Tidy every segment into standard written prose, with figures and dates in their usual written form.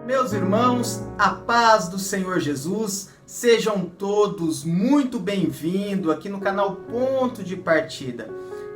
Meus irmãos, a paz do Senhor Jesus, sejam todos muito bem-vindos aqui no canal Ponto de Partida.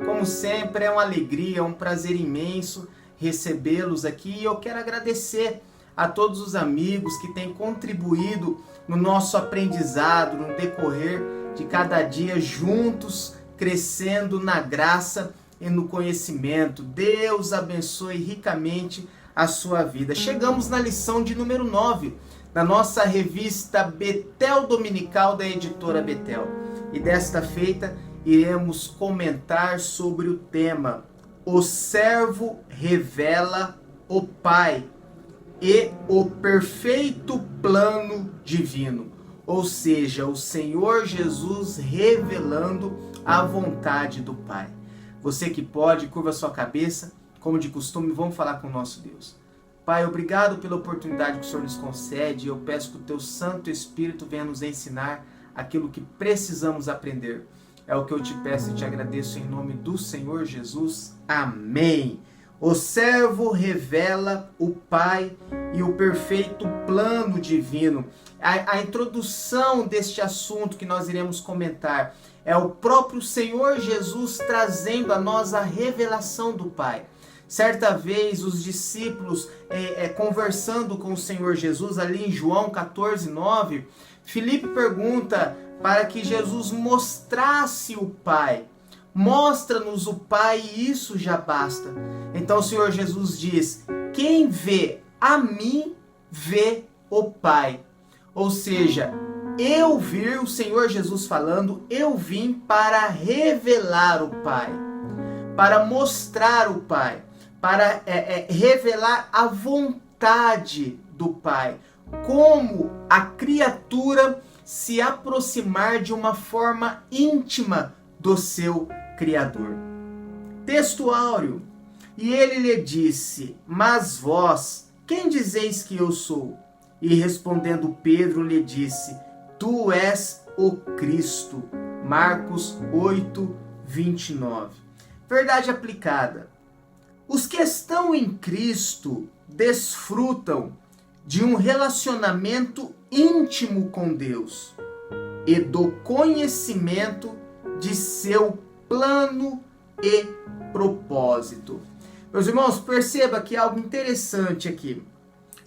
Como sempre, é uma alegria, um prazer imenso recebê-los aqui e eu quero agradecer a todos os amigos que têm contribuído no nosso aprendizado, no decorrer de cada dia juntos, crescendo na graça e no conhecimento. Deus abençoe ricamente a sua vida. Chegamos na lição de número 9 da nossa revista Betel Dominical da editora Betel. E desta feita iremos comentar sobre o tema O servo revela o Pai e o perfeito plano divino. Ou seja, o Senhor Jesus revelando a vontade do Pai. Você que pode, curva sua cabeça. Como de costume, vamos falar com o nosso Deus. Pai, obrigado pela oportunidade que o Senhor nos concede. Eu peço que o Teu Santo Espírito venha nos ensinar aquilo que precisamos aprender. É o que eu te peço e te agradeço em nome do Senhor Jesus. Amém. O servo revela o Pai e o perfeito plano divino. A introdução deste assunto que nós iremos comentar é o próprio Senhor Jesus trazendo a nós a revelação do Pai. Certa vez, os discípulos, conversando com o Senhor Jesus, ali em João 14:9, Filipe pergunta para que Jesus mostrasse o Pai. Mostra-nos o Pai e isso já basta. Então o Senhor Jesus diz, quem vê a mim, vê o Pai. Ou seja, eu vi o Senhor Jesus falando, eu vim para revelar o Pai, para mostrar o Pai, para revelar a vontade do Pai, como a criatura se aproximar de uma forma íntima do seu Criador. Texto áureo. E ele lhe disse, mas vós, quem dizeis que eu sou? E respondendo Pedro lhe disse, tu és o Cristo. Marcos 8:29. Verdade aplicada. Os que estão em Cristo desfrutam de um relacionamento íntimo com Deus e do conhecimento de seu plano e propósito. Meus irmãos, perceba que algo interessante aqui.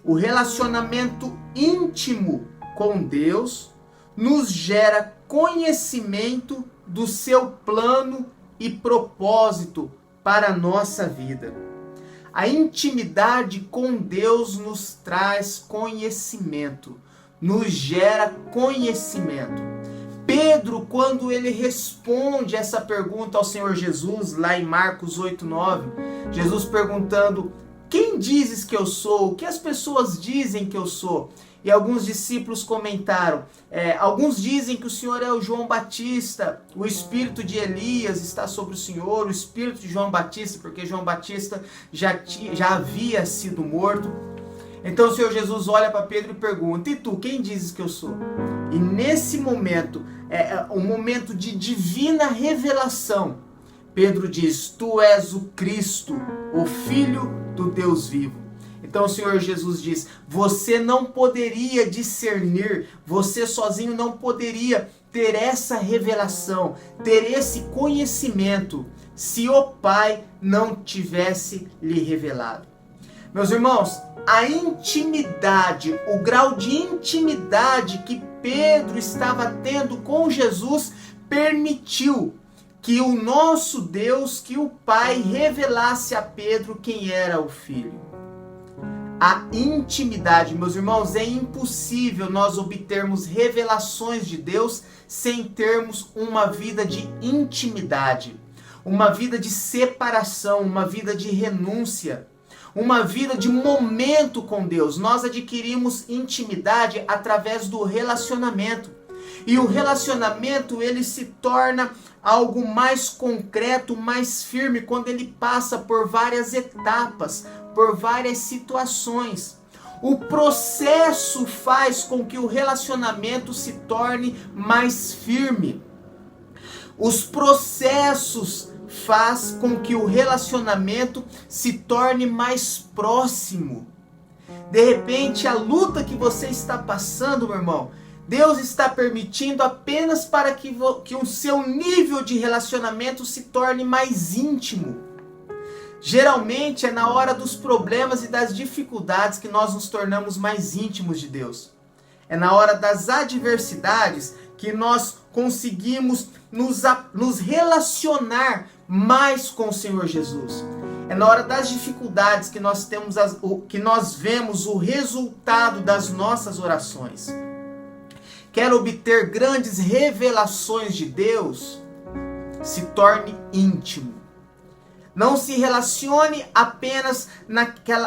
O relacionamento íntimo com Deus nos gera conhecimento do seu plano e propósito para a nossa vida. A intimidade com Deus nos traz conhecimento, nos gera conhecimento. Pedro, quando ele responde essa pergunta ao Senhor Jesus, lá em Marcos 8:9, Jesus perguntando, quem dizes que eu sou? O que as pessoas dizem que eu sou? E alguns discípulos comentaram, alguns dizem que o Senhor é o João Batista, o espírito de Elias está sobre o Senhor, o espírito de João Batista, porque João Batista já havia sido morto. Então o Senhor Jesus olha para Pedro e pergunta, e tu, quem dizes que eu sou? E nesse momento, um momento de divina revelação, Pedro diz, tu és o Cristo, o Filho do Deus vivo. Então o Senhor Jesus diz, você não poderia discernir, você sozinho não poderia ter essa revelação, ter esse conhecimento, se o Pai não tivesse lhe revelado. Meus irmãos, a intimidade, o grau de intimidade que Pedro estava tendo com Jesus, permitiu que o nosso Deus, que o Pai revelasse a Pedro quem era o Filho. A intimidade, meus irmãos, é impossível nós obtermos revelações de Deus sem termos uma vida de intimidade, uma vida de separação, uma vida de renúncia, uma vida de momento com Deus. Nós adquirimos intimidade através do relacionamento. E o relacionamento, ele se torna algo mais concreto, mais firme, quando ele passa por várias etapas, por várias situações. O processo faz com que o relacionamento se torne mais firme. Os processos faz com que o relacionamento se torne mais próximo. De repente, a luta que você está passando, meu irmão, Deus está permitindo apenas para que o seu nível de relacionamento se torne mais íntimo. Geralmente é na hora dos problemas e das dificuldades que nós nos tornamos mais íntimos de Deus. É na hora das adversidades que nós conseguimos nos relacionar mais com o Senhor Jesus. É na hora das dificuldades que nós vemos o resultado das nossas orações. Quer obter grandes revelações de Deus? Se torne íntimo. Não se relacione apenas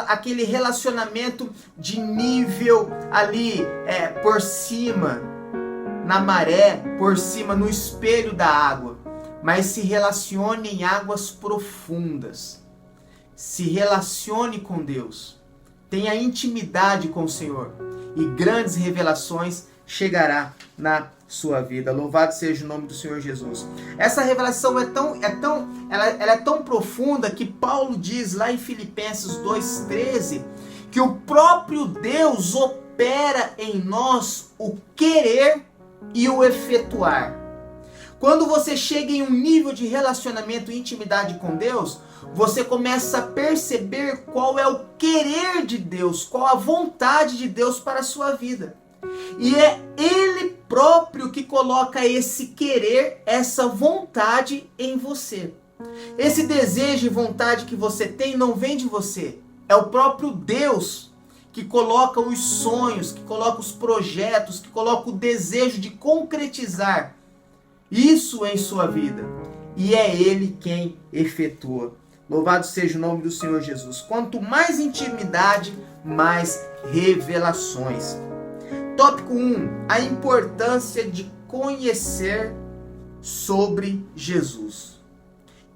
aquele relacionamento de nível ali, por cima, na maré, por cima, no espelho da água. Mas se relacione em águas profundas. Se relacione com Deus. Tenha intimidade com o Senhor. E grandes revelações chegará na sua vida. Louvado seja o nome do Senhor Jesus. Essa revelação ela é tão profunda que Paulo diz lá em Filipenses 2,13 que o próprio Deus opera em nós o querer e o efetuar. Quando você chega em um nível de relacionamento e intimidade com Deus, você começa a perceber qual é o querer de Deus, qual a vontade de Deus para a sua vida. E é Ele próprio que coloca esse querer, essa vontade em você. Esse desejo e vontade que você tem não vem de você. É o próprio Deus que coloca os sonhos, que coloca os projetos, que coloca o desejo de concretizar isso em sua vida. E é Ele quem efetua. Louvado seja o nome do Senhor Jesus. Quanto mais intimidade, mais revelações. Tópico 1. A importância de conhecer sobre Jesus.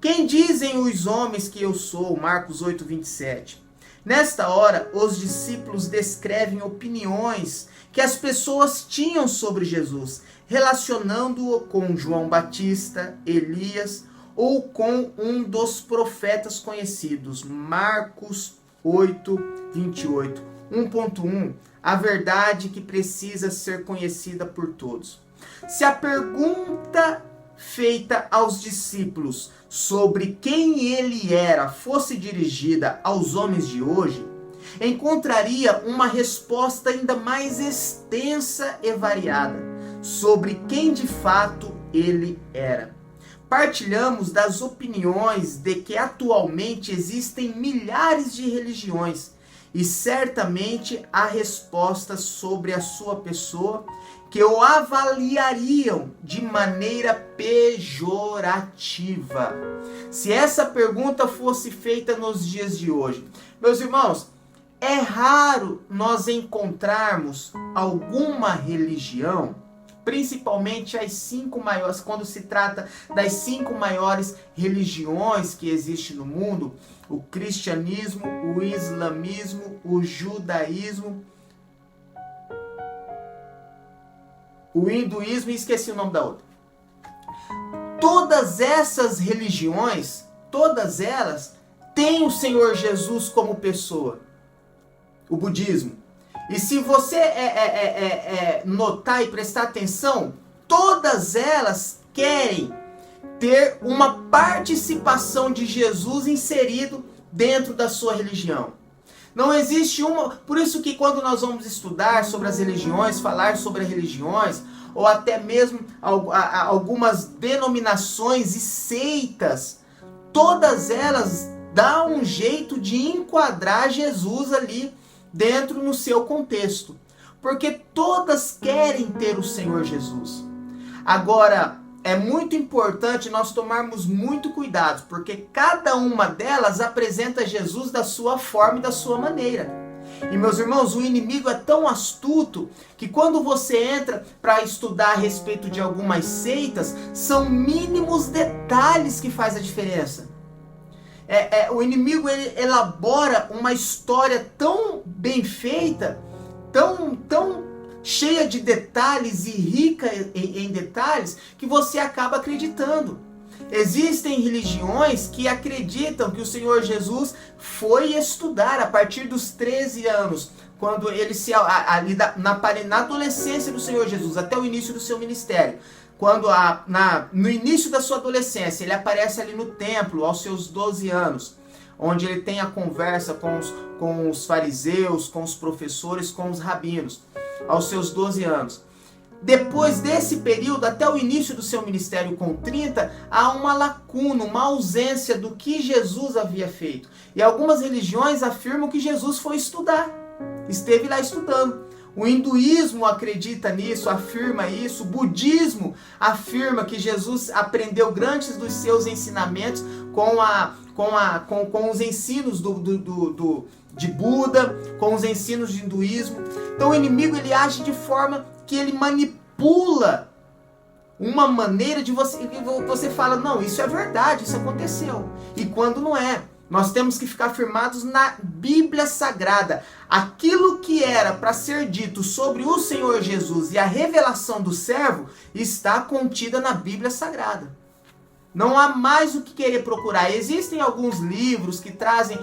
Quem dizem os homens que eu sou? Marcos 8:27. Nesta hora, os discípulos descrevem opiniões que as pessoas tinham sobre Jesus, relacionando-o com João Batista, Elias ou com um dos profetas conhecidos. Marcos 8:28. 1.1. A verdade que precisa ser conhecida por todos. Se a pergunta feita aos discípulos sobre quem ele era fosse dirigida aos homens de hoje, encontraria uma resposta ainda mais extensa e variada sobre quem de fato ele era. Partilhamos das opiniões de que atualmente existem milhares de religiões e certamente há respostas sobre a sua pessoa que o avaliariam de maneira pejorativa. Se essa pergunta fosse feita nos dias de hoje, meus irmãos, é raro nós encontrarmos alguma religião, principalmente as 5 maiores, quando se trata das 5 maiores religiões que existem no mundo: o cristianismo, o islamismo, o judaísmo, o hinduísmo e esqueci o nome da outra. Todas essas religiões, todas elas têm o Senhor Jesus como pessoa. O budismo. E se você notar e prestar atenção, todas elas querem ter uma participação de Jesus inserido dentro da sua religião. Não existe uma... Por isso que quando nós vamos estudar sobre as religiões, falar sobre as religiões, ou até mesmo algumas denominações e seitas, todas elas dão um jeito de enquadrar Jesus ali dentro no seu contexto. Porque todas querem ter o Senhor Jesus. Agora, é muito importante nós tomarmos muito cuidado, porque cada uma delas apresenta Jesus da sua forma e da sua maneira. E meus irmãos, o inimigo é tão astuto que quando você entra para estudar a respeito de algumas seitas, são mínimos detalhes que faz a diferença. O inimigo ele elabora uma história tão bem feita, tão cheia de detalhes e rica em detalhes, que você acaba acreditando. Existem religiões que acreditam que o Senhor Jesus foi estudar a partir dos 13 anos, quando ele na adolescência do Senhor Jesus, até o início do seu ministério. Quando no início da sua adolescência, ele aparece ali no templo, aos seus 12 anos, onde ele tem a conversa com os fariseus, com os professores, com os rabinos, aos seus 12 anos. Depois desse período, até o início do seu ministério com 30, há uma lacuna, uma ausência do que Jesus havia feito. E algumas religiões afirmam que Jesus foi estudar, esteve lá estudando. O hinduísmo acredita nisso, afirma isso. O budismo afirma que Jesus aprendeu grandes dos seus ensinamentos com os ensinos de Buda, com os ensinos de hinduísmo. Então o inimigo ele age de forma que ele manipula uma maneira de você fala, não, isso é verdade, isso aconteceu. E quando não é, nós temos que ficar firmados na Bíblia Sagrada. Aquilo que era para ser dito sobre o Senhor Jesus e a revelação do servo está contida na Bíblia Sagrada. Não há mais o que querer procurar. Existem alguns livros que trazem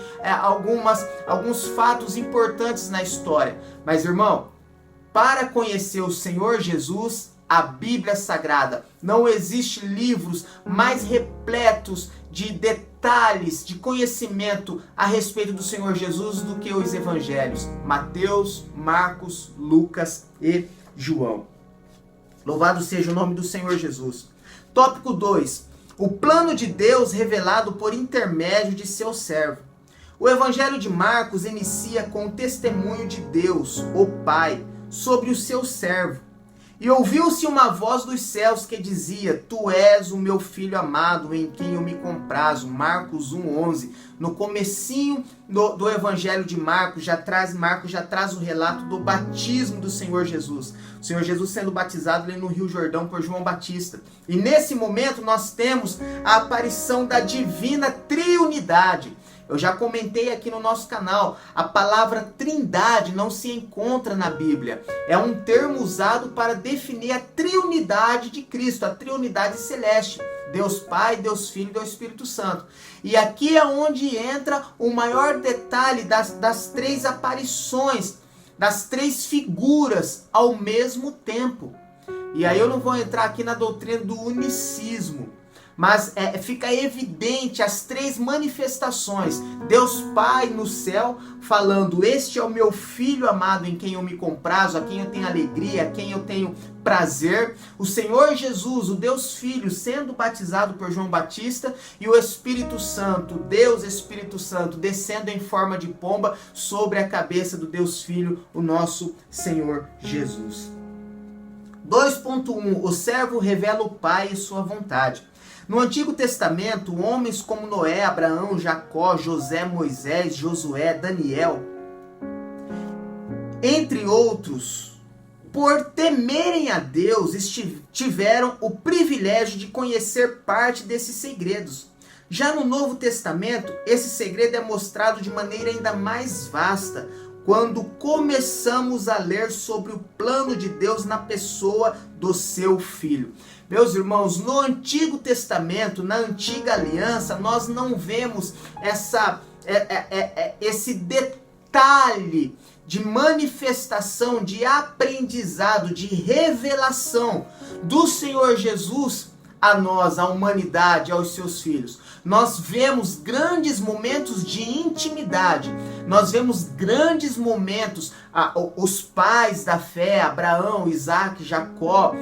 alguns fatos importantes na história. Mas, irmão, para conhecer o Senhor Jesus, a Bíblia Sagrada, não existe livros mais repletos de detalhes, de conhecimento a respeito do Senhor Jesus do que os evangelhos. Mateus, Marcos, Lucas e João. Louvado seja o nome do Senhor Jesus. Tópico 2. O plano de Deus revelado por intermédio de seu servo. O Evangelho de Marcos inicia com o testemunho de Deus, o Pai, sobre o seu servo. E ouviu-se uma voz dos céus que dizia, Tu és o meu filho amado, em quem eu me comprazo. Marcos 1,11. No comecinho do Evangelho de Marcos já traz o relato do batismo do Senhor Jesus. O Senhor Jesus sendo batizado ali no Rio Jordão por João Batista. E nesse momento nós temos a aparição da divina triunidade. Eu já comentei aqui no nosso canal, a palavra trindade não se encontra na Bíblia. É um termo usado para definir a triunidade de Cristo, a triunidade celeste. Deus Pai, Deus Filho e Deus Espírito Santo. E aqui é onde entra o maior detalhe das três aparições, das três figuras ao mesmo tempo. E aí eu não vou entrar aqui na doutrina do unicismo. Mas fica evidente as três manifestações. Deus Pai no céu falando, este é o meu Filho amado em quem eu me comprazo, a quem eu tenho alegria, a quem eu tenho prazer. O Senhor Jesus, o Deus Filho, sendo batizado por João Batista. E o Espírito Santo, Deus Espírito Santo, descendo em forma de pomba sobre a cabeça do Deus Filho, o nosso Senhor Jesus. 2.1. O servo revela o Pai e sua vontade. No Antigo Testamento, homens como Noé, Abraão, Jacó, José, Moisés, Josué, Daniel, entre outros, por temerem a Deus, tiveram o privilégio de conhecer parte desses segredos. Já no Novo Testamento, esse segredo é mostrado de maneira ainda mais vasta, quando começamos a ler sobre o plano de Deus na pessoa do seu Filho. Meus irmãos, no Antigo Testamento, na Antiga Aliança, nós não vemos esse detalhe de manifestação, de aprendizado, de revelação do Senhor Jesus a nós, à humanidade, aos seus filhos. Nós vemos grandes momentos de intimidade, nós vemos grandes momentos, os pais da fé, Abraão, Isaac, Jacó,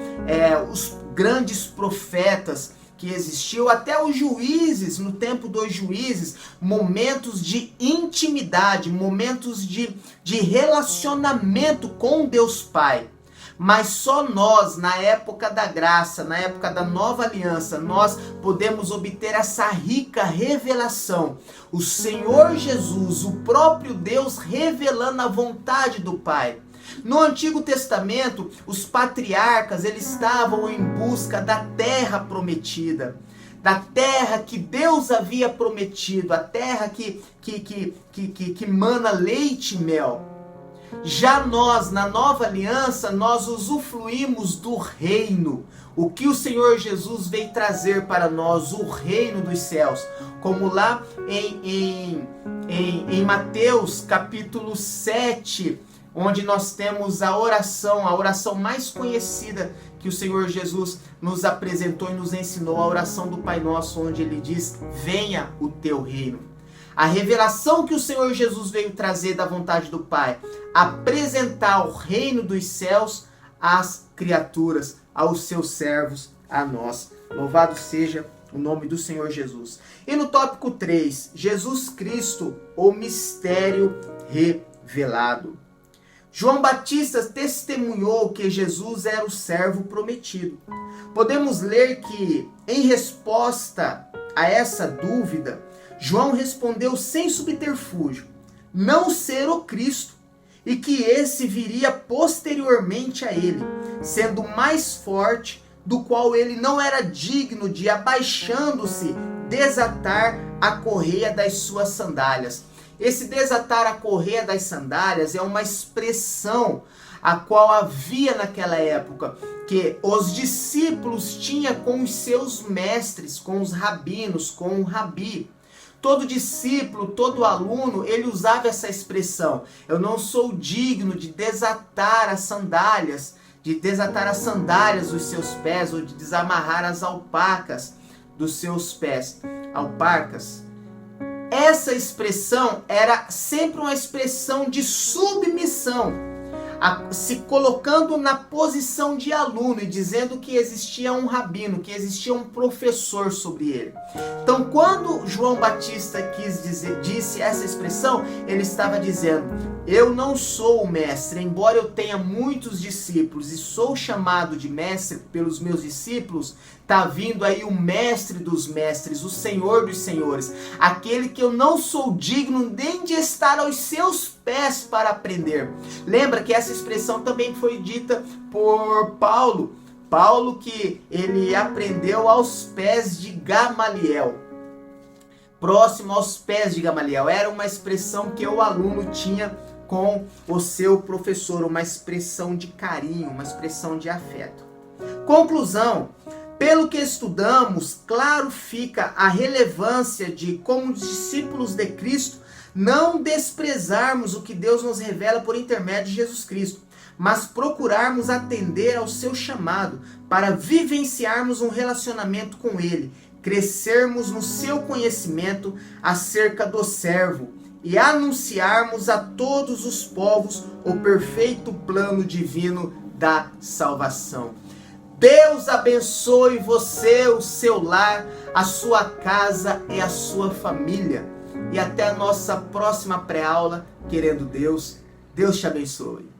os grandes profetas que existiu, até os juízes, no tempo dos juízes, momentos de intimidade, momentos de relacionamento com Deus Pai. Mas só nós, na época da graça, na época da nova aliança, nós podemos obter essa rica revelação. O Senhor Jesus, o próprio Deus, revelando a vontade do Pai. No Antigo Testamento, os patriarcas, eles estavam em busca da terra prometida, da terra que Deus havia prometido, a terra que mana leite e mel. Já nós, na nova aliança, nós usufruímos do reino. O que o Senhor Jesus veio trazer para nós, o reino dos céus. Como lá em Mateus capítulo 7, onde nós temos a oração mais conhecida que o Senhor Jesus nos apresentou e nos ensinou, a oração do Pai Nosso, onde ele diz: venha o teu reino. A revelação que o Senhor Jesus veio trazer da vontade do Pai, apresentar o reino dos céus às criaturas, aos seus servos, a nós. Louvado seja o nome do Senhor Jesus. E no tópico 3, Jesus Cristo, o mistério revelado. João Batista testemunhou que Jesus era o servo prometido. Podemos ler que, em resposta a essa dúvida, João respondeu sem subterfúgio, não ser o Cristo, e que esse viria posteriormente a ele, sendo mais forte, do qual ele não era digno de, abaixando-se, desatar a correia das suas sandálias. Esse desatar a correia das sandálias é uma expressão a qual havia naquela época, que os discípulos tinham com os seus mestres, com os rabinos, com o rabi. Todo discípulo, todo aluno, ele usava essa expressão. Eu não sou digno de desatar as sandálias, dos seus pés, ou de desamarrar as alpacas dos seus pés. Alpacas. Essa expressão era sempre uma expressão de submissão, se colocando na posição de aluno e dizendo que existia um rabino, que existia um professor sobre ele. Então, quando João Batista disse essa expressão, ele estava dizendo: eu não sou o mestre, embora eu tenha muitos discípulos e sou chamado de mestre pelos meus discípulos, está vindo aí o mestre dos mestres, o Senhor dos senhores, aquele que eu não sou digno nem de estar aos seus pés para aprender. Lembra que essa expressão também foi dita por Paulo. Paulo, que ele aprendeu aos pés de Gamaliel. Próximo aos pés de Gamaliel. Era uma expressão que o aluno tinha com o seu professor, uma expressão de carinho, uma expressão de afeto. Conclusão: pelo que estudamos, claro fica a relevância de, como discípulos de Cristo, não desprezarmos o que Deus nos revela por intermédio de Jesus Cristo, mas procurarmos atender ao seu chamado para vivenciarmos um relacionamento com Ele, crescermos no seu conhecimento acerca do servo e anunciarmos a todos os povos o perfeito plano divino da salvação. Deus abençoe você, o seu lar, a sua casa e a sua família. E até a nossa próxima pré-aula, querendo Deus. Deus te abençoe.